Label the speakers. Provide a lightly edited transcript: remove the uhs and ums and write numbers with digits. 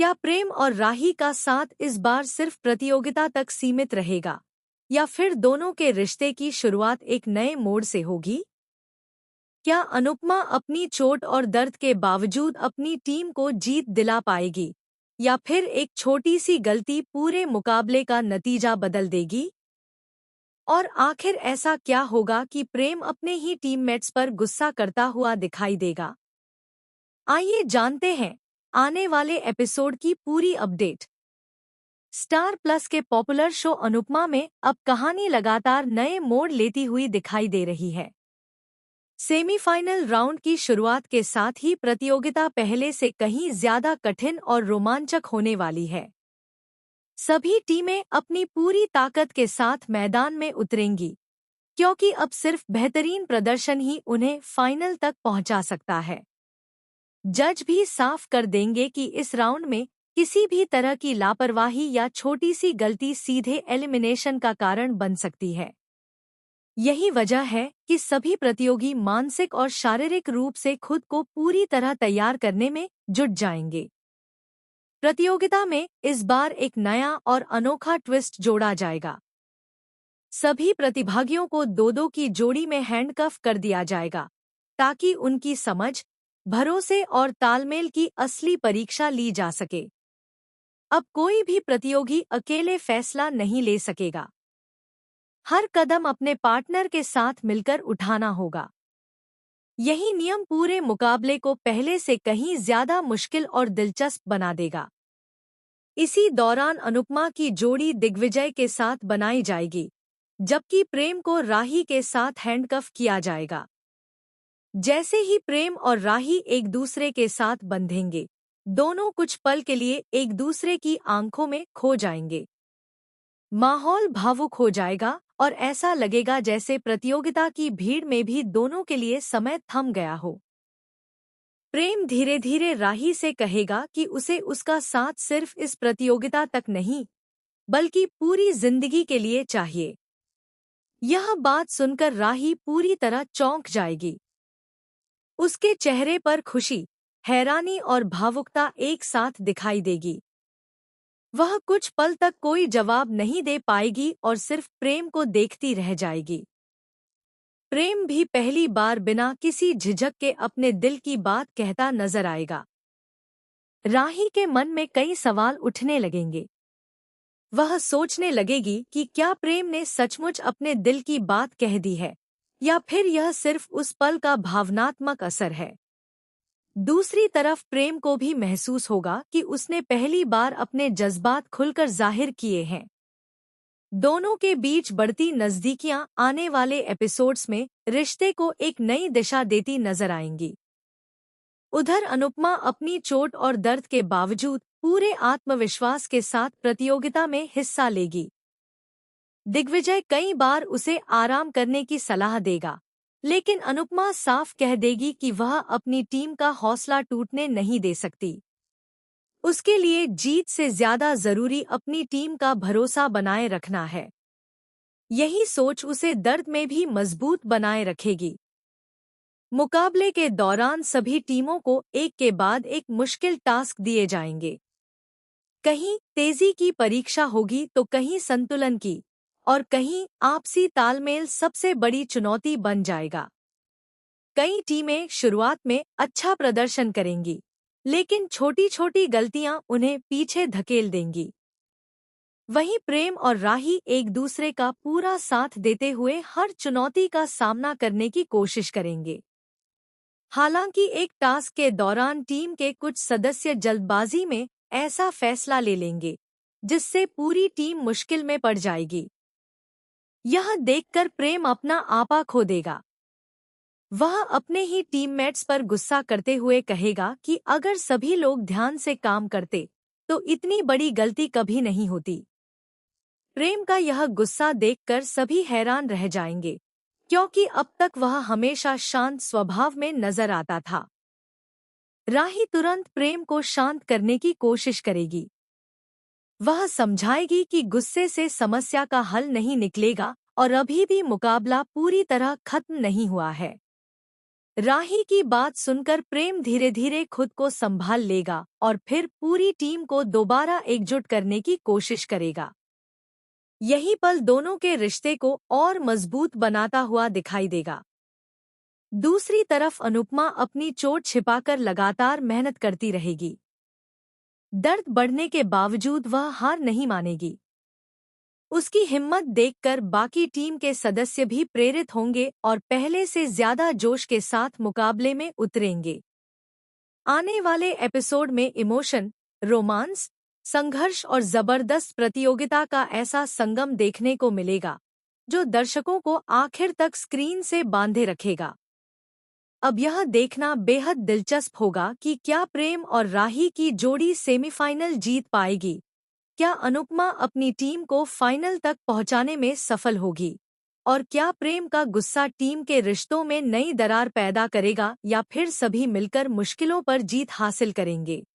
Speaker 1: क्या प्रेम और राही का साथ इस बार सिर्फ प्रतियोगिता तक सीमित रहेगा या फिर दोनों के रिश्ते की शुरुआत एक नए मोड़ से होगी? क्या अनुपमा अपनी चोट और दर्द के बावजूद अपनी टीम को जीत दिला पाएगी या फिर एक छोटी सी गलती पूरे मुकाबले का नतीजा बदल देगी? और आखिर ऐसा क्या होगा कि प्रेम अपने ही टीममेट्स पर गुस्सा करता हुआ दिखाई देगा? आइए जानते हैं आने वाले एपिसोड की पूरी अपडेट। स्टार प्लस के पॉपुलर शो अनुपमा में अब कहानी लगातार नए मोड़ लेती हुई दिखाई दे रही है। सेमीफाइनल राउंड की शुरुआत के साथ ही प्रतियोगिता पहले से कहीं ज्यादा कठिन और रोमांचक होने वाली है। सभी टीमें अपनी पूरी ताकत के साथ मैदान में उतरेंगी, क्योंकि अब सिर्फ बेहतरीन प्रदर्शन ही उन्हें फाइनल तक पहुंचा सकता है। जज भी साफ कर देंगे कि इस राउंड में किसी भी तरह की लापरवाही या छोटी सी गलती सीधे एलिमिनेशन का कारण बन सकती है। यही वजह है कि सभी प्रतियोगी मानसिक और शारीरिक रूप से खुद को पूरी तरह तैयार करने में जुट जाएंगे। प्रतियोगिता में इस बार एक नया और अनोखा ट्विस्ट जोड़ा जाएगा। सभी प्रतिभागियों को दो-दो की जोड़ी में हैंडकफ कर दिया जाएगा, ताकि उनकी समझ, भरोसे और तालमेल की असली परीक्षा ली जा सके। अब कोई भी प्रतियोगी अकेले फैसला नहीं ले सकेगा। हर कदम अपने पार्टनर के साथ मिलकर उठाना होगा। यही नियम पूरे मुकाबले को पहले से कहीं ज्यादा मुश्किल और दिलचस्प बना देगा। इसी दौरान अनुपमा की जोड़ी दिग्विजय के साथ बनाई जाएगी, जबकि प्रेम को राही के साथ हैंडकफ किया जाएगा। जैसे ही प्रेम और राही एक दूसरे के साथ बंधेंगे, दोनों कुछ पल के लिए एक दूसरे की आंखों में खो जाएंगे। माहौल भावुक हो जाएगा और ऐसा लगेगा जैसे प्रतियोगिता की भीड़ में भी दोनों के लिए समय थम गया हो। प्रेम धीरे धीरे राही से कहेगा कि उसे उसका साथ सिर्फ इस प्रतियोगिता तक नहीं, बल्कि पूरी जिंदगी के लिए चाहिए। यह बात सुनकर राही पूरी तरह चौंक जाएगी। उसके चेहरे पर खुशी, हैरानी और भावुकता एक साथ दिखाई देगी। वह कुछ पल तक कोई जवाब नहीं दे पाएगी और सिर्फ प्रेम को देखती रह जाएगी। प्रेम भी पहली बार बिना किसी झिझक के अपने दिल की बात कहता नजर आएगा। राही के मन में कई सवाल उठने लगेंगे। वह सोचने लगेगी कि क्या प्रेम ने सचमुच अपने दिल की बात कह दी है, या फिर यह सिर्फ उस पल का भावनात्मक असर है। दूसरी तरफ प्रेम को भी महसूस होगा कि उसने पहली बार अपने जज्बात खुलकर जाहिर किए हैं। दोनों के बीच बढ़ती नजदीकियां आने वाले एपिसोड्स में रिश्ते को एक नई दिशा देती नजर आएंगी। उधर अनुपमा अपनी चोट और दर्द के बावजूद पूरे आत्मविश्वास के साथ प्रतियोगिता में हिस्सा लेगी। दिग्विजय कई बार उसे आराम करने की सलाह देगा, लेकिन अनुपमा साफ कह देगी कि वह अपनी टीम का हौसला टूटने नहीं दे सकती। उसके लिए जीत से ज्यादा जरूरी अपनी टीम का भरोसा बनाए रखना है। यही सोच उसे दर्द में भी मजबूत बनाए रखेगी। मुकाबले के दौरान सभी टीमों को एक के बाद एक मुश्किल टास्क दिए जाएंगे। कहीं तेजी की परीक्षा होगी तो कहीं संतुलन की, और कहीं आपसी तालमेल सबसे बड़ी चुनौती बन जाएगा। कई टीमें शुरुआत में अच्छा प्रदर्शन करेंगी, लेकिन छोटी छोटी गलतियां उन्हें पीछे धकेल देंगी। वहीं प्रेम और राही एक दूसरे का पूरा साथ देते हुए हर चुनौती का सामना करने की कोशिश करेंगे। हालांकि एक टास्क के दौरान टीम के कुछ सदस्य जल्दबाजी में ऐसा फैसला ले लेंगे, जिससे पूरी टीम मुश्किल में पड़ जाएगी। यह देखकर प्रेम अपना आपा खो देगा। वह अपने ही टीममेट्स पर गुस्सा करते हुए कहेगा कि अगर सभी लोग ध्यान से काम करते तो इतनी बड़ी गलती कभी नहीं होती। प्रेम का यह गुस्सा देखकर सभी हैरान रह जाएंगे, क्योंकि अब तक वह हमेशा शांत स्वभाव में नजर आता था। राही तुरंत प्रेम को शांत करने की कोशिश करेगी। वह समझाएगी कि गुस्से से समस्या का हल नहीं निकलेगा और अभी भी मुकाबला पूरी तरह खत्म नहीं हुआ है। राही की बात सुनकर प्रेम धीरे धीरे खुद को संभाल लेगा और फिर पूरी टीम को दोबारा एकजुट करने की कोशिश करेगा। यही पल दोनों के रिश्ते को और मजबूत बनाता हुआ दिखाई देगा। दूसरी तरफ अनुपमा अपनी चोट छिपाकर लगातार मेहनत करती रहेगी। दर्द बढ़ने के बावजूद वह हार नहीं मानेगी। उसकी हिम्मत देखकर बाकी टीम के सदस्य भी प्रेरित होंगे और पहले से ज्यादा जोश के साथ मुकाबले में उतरेंगे। आने वाले एपिसोड में इमोशन, रोमांस, संघर्ष और जबरदस्त प्रतियोगिता का ऐसा संगम देखने को मिलेगा जो दर्शकों को आखिर तक स्क्रीन से बांधे रखेगा। अब यह देखना बेहद दिलचस्प होगा कि क्या प्रेम और राही की जोड़ी सेमीफाइनल जीत पाएगी। क्या अनुपमा अपनी टीम को फाइनल तक पहुंचाने में सफल होगी? और क्या प्रेम का गुस्सा टीम के रिश्तों में नई दरार पैदा करेगा या फिर सभी मिलकर मुश्किलों पर जीत हासिल करेंगे?